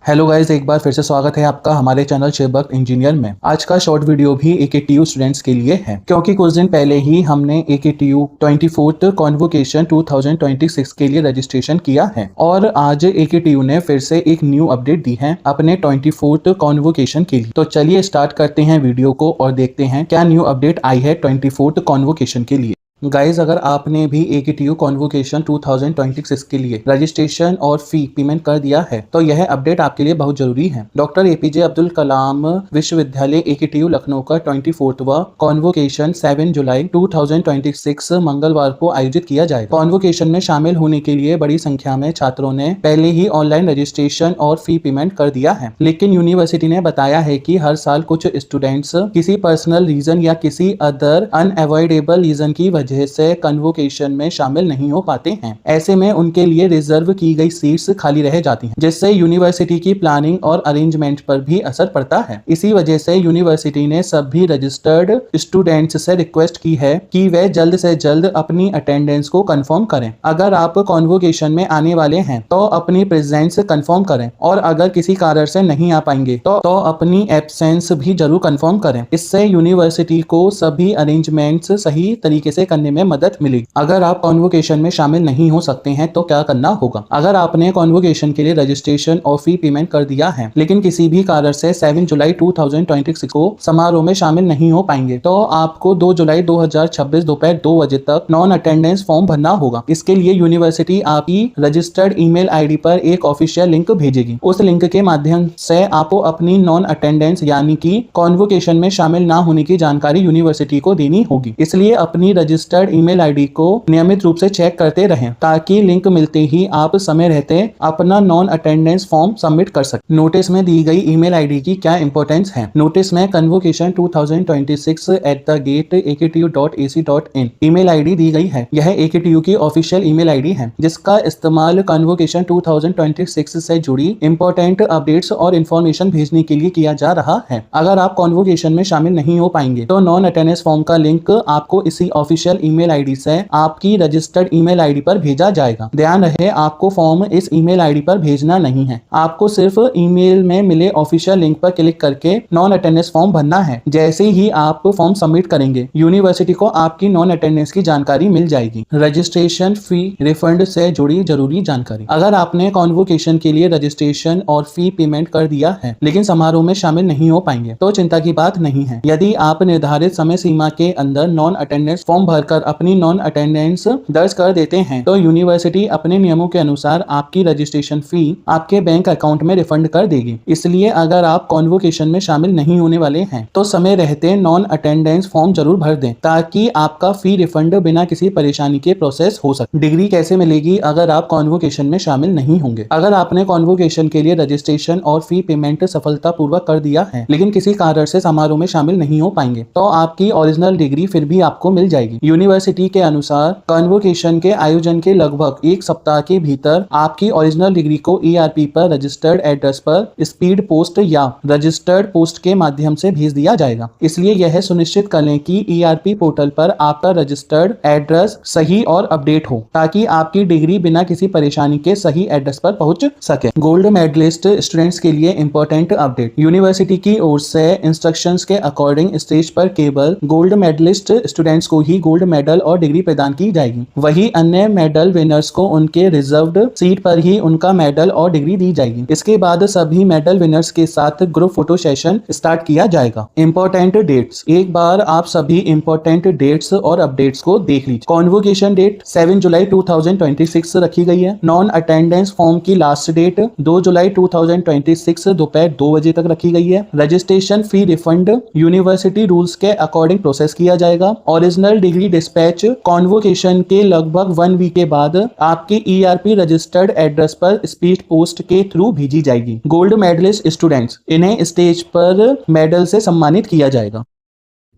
Hello guys, एक बार फिर से स्वागत है आपका हमारे चैनल शेबक इंजीनियर में। आज का शॉर्ट वीडियो भी AKTU स्टूडेंट्स के लिए है, क्योंकि कुछ दिन पहले ही हमने AKTU 24th कॉन्वोकेशन 2026 के लिए रजिस्ट्रेशन किया है और आज AKTU ने फिर से एक न्यू अपडेट दी है अपने 24th कॉन्वोकेशन के लिए। तो चलिए स्टार्ट करते हैं वीडियो को और देखते हैं क्या न्यू अपडेट आई है 24th कॉन्वोकेशन के लिए। गाइज, अगर आपने भी AKTU कॉन्वोकेशन 2026 के लिए रजिस्ट्रेशन और फी पेमेंट कर दिया है तो यह अपडेट आपके लिए बहुत जरूरी है। डॉक्टर APJ अब्दुल कलाम विश्वविद्यालय AKTU लखनऊ का 24वां कॉन्वोकेशन 7 जुलाई 2026 मंगलवार को आयोजित किया जाएगा। कॉन्वोकेशन में शामिल होने के लिए बड़ी संख्या में छात्रों ने पहले ही ऑनलाइन रजिस्ट्रेशन और फी पेमेंट कर दिया है, लेकिन यूनिवर्सिटी ने बताया है कि हर साल कुछ स्टूडेंट्स किसी पर्सनल रीजन या किसी अदर अनअवॉइडेबल रीजन की वजह से कन्वोकेशन में शामिल नहीं हो पाते हैं। ऐसे में उनके लिए रिजर्व की गई सीट्स खाली रह जाती हैं, जिससे यूनिवर्सिटी की प्लानिंग और अरेंजमेंट पर भी असर पड़ता है। इसी वजह से यूनिवर्सिटी ने सभी रजिस्टर्ड स्टूडेंट्स से रिक्वेस्ट की है कि वे जल्द से जल्द अपनी अटेंडेंस को कंफर्म करें। अगर आप कॉन्वोकेशन में आने वाले हैं तो अपनी प्रेजेंस कंफर्म करें और अगर किसी कारण से नहीं आ पाएंगे तो अपनी एब्सेंस भी जरूर कंफर्म करें। इससे यूनिवर्सिटी को सभी अरेंजमेंट्स सही तरीके से करने में मदद मिलेगी। अगर आप कॉन्वोकेशन में शामिल नहीं हो सकते हैं तो क्या करना होगा? अगर आपने कॉन्वोकेशन के लिए रजिस्ट्रेशन और फी पेमेंट कर दिया है लेकिन किसी भी कारण से 7 जुलाई 2026 को समारोह में शामिल नहीं हो पाएंगे तो आपको 2 जुलाई 2026 दोपहर 2 बजे तक नॉन अटेंडेंस फॉर्म भरना होगा। इसके लिए यूनिवर्सिटी आपकी रजिस्टर्ड ईमेल आईडी पर एक ऑफिशियल लिंक भेजेगी। उस लिंक के माध्यम से आपको अपनी नॉन अटेंडेंस यानी कि कॉन्वोकेशन में शामिल ना होने की जानकारी यूनिवर्सिटी को देनी होगी। इसलिए अपनी रजिस्टर्ड ईमेल आईडी को नियमित रूप से चेक करते रहें ताकि लिंक मिलते ही आप समय रहते अपना नॉन अटेंडेंस फॉर्म सबमिट कर सकें। नोटिस में दी गई ईमेल आईडी की क्या इंपॉर्टेंस है? नोटिस में कन्वोकेशन 2026@aktu.ac.in ईमेल आईडी दी गई है। यह AKTU की ऑफिशियल ईमेल आईडी है जिसका इस्तेमाल कन्वोकेशन 2026 से जुड़ी इंपॉर्टेंट अपडेट्स और इन्फॉर्मेशन भेजने के लिए किया जा रहा है। अगर आप कन्वोकेशन में शामिल नहीं हो पाएंगे तो नॉन अटेंडेंस फॉर्म का लिंक आपको इसी ऑफिशियल ईमेल आईडी से आपकी रजिस्टर्ड ईमेल आईडी पर भेजा जाएगा। ध्यान रहे, आपको फॉर्म इस ईमेल आईडी पर भेजना नहीं है। आपको सिर्फ ईमेल में मिले ऑफिशियल लिंक पर क्लिक करके नॉन अटेंडेंस फॉर्म भरना है। जैसे ही आप फॉर्म सबमिट करेंगे यूनिवर्सिटी को आपकी नॉन अटेंडेंस की जानकारी मिल जाएगी। रजिस्ट्रेशन फी रिफंड से जुड़ी जरूरी जानकारी। अगर आपने कॉन्वोकेशन के लिए रजिस्ट्रेशन और फी पेमेंट कर दिया है लेकिन समारोह में शामिल नहीं हो पाएंगे तो चिंता की बात नहीं है। यदि आप निर्धारित समय सीमा के अंदर नॉन अटेंडेंस फॉर्म भरकर अपनी नॉन अटेंडेंस दर्ज कर देते हैं तो यूनिवर्सिटी अपने नियमों के अनुसार आपकी रजिस्ट्रेशन फी आपके बैंक अकाउंट में रिफंड कर देगी। इसलिए अगर आप कॉन्वोकेशन में शामिल नहीं होने वाले हैं तो समय रहते नॉन अटेंडेंस फॉर्म जरूर भर दें ताकि आपका फी रिफंड बिना किसी परेशानी के प्रोसेस हो सके। डिग्री कैसे मिलेगी अगर आप कॉन्वोकेशन में शामिल नहीं होंगे? अगर आपने कॉन्वोकेशन के लिए रजिस्ट्रेशन और फी पेमेंट सफलतापूर्वक कर दिया है लेकिन किसी कारण से समारोह में शामिल नहीं हो पाएंगे तो आपकी ओरिजिनल डिग्री फिर भी आपको मिल जाएगी। यूनिवर्सिटी के अनुसार कन्वोकेशन के आयोजन के लगभग एक सप्ताह के भीतर आपकी ओरिजिनल डिग्री को ERP पर रजिस्टर्ड एड्रेस पर स्पीड पोस्ट या रजिस्टर्ड पोस्ट के माध्यम से भेज दिया जाएगा। इसलिए यह सुनिश्चित कर लें कि ERP पोर्टल पर आपका रजिस्टर्ड एड्रेस सही और अपडेट हो ताकि आपकी डिग्री बिना किसी परेशानी के सही एड्रेस पर पहुंच सके। गोल्ड मेडलिस्ट स्टूडेंट्स के लिए इंपॉर्टेंट अपडेट। यूनिवर्सिटी की ओर से इंस्ट्रक्शंस के अकॉर्डिंग स्टेज पर केवल गोल्ड मेडलिस्ट स्टूडेंट्स को ही गोल्ड मेडल और डिग्री प्रदान की जाएगी। वही अन्य मेडल विनर्स को उनके रिजर्व्ड सीट पर ही उनका मेडल और डिग्री दी जाएगी। इसके बाद सभी मेडल विनर्स के साथ ग्रुप फोटो सेशन स्टार्ट किया जाएगा। Important dates. एक बार आप सभी इंपॉर्टेंट डेट्स और अपडेट्स को देख लीजिए। कॉन्वोकेशन डेट 7 जुलाई 2026 रखी गई है। नॉन अटेंडेंस फॉर्म की लास्ट डेट 2 जुलाई 2026 दोपहर 2 बजे तक रखी गई है। Registration fee refund university rules के अकॉर्डिंग प्रोसेस किया जाएगा। ओरिजिनल डिग्री डिस्पैच कॉन्वोकेशन के लगभग 1 वीक के बाद आपके ERP रजिस्टर्ड एड्रेस पर स्पीड पोस्ट के थ्रू भेजी जाएगी। गोल्ड मेडलिस्ट स्टूडेंट्स, इन्हें स्टेज पर मेडल से सम्मानित किया जाएगा।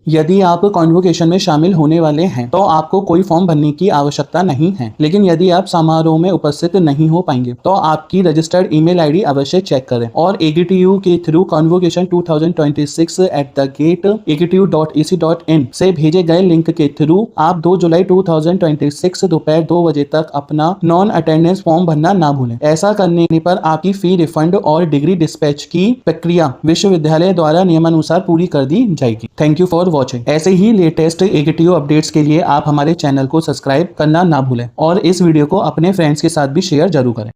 यदि आप कॉन्वोकेशन में शामिल होने वाले हैं तो आपको कोई फॉर्म भरने की आवश्यकता नहीं है, लेकिन यदि आप समारोह में उपस्थित नहीं हो पाएंगे तो आपकी रजिस्टर्ड ईमेल आईडी अवश्य चेक करें और AKTU के थ्रू कॉन्वोकेशन 2026@aktu.ac.in से भेजे गए लिंक के थ्रू आप 2 जुलाई 2026 दोपहर 2 बजे तक अपना नॉन अटेंडेंस फॉर्म भरना ना भूलें। ऐसा करने पर आपकी फी रिफंड और डिग्री डिस्पैच की प्रक्रिया विश्वविद्यालय द्वारा नियमानुसार पूरी कर दी जाएगी। Thank you for watching. ऐसे ही लेटेस्ट AKTU अपडेट्स के लिए आप हमारे चैनल को सब्सक्राइब करना ना भूलें और इस वीडियो को अपने फ्रेंड्स के साथ भी शेयर जरूर करें।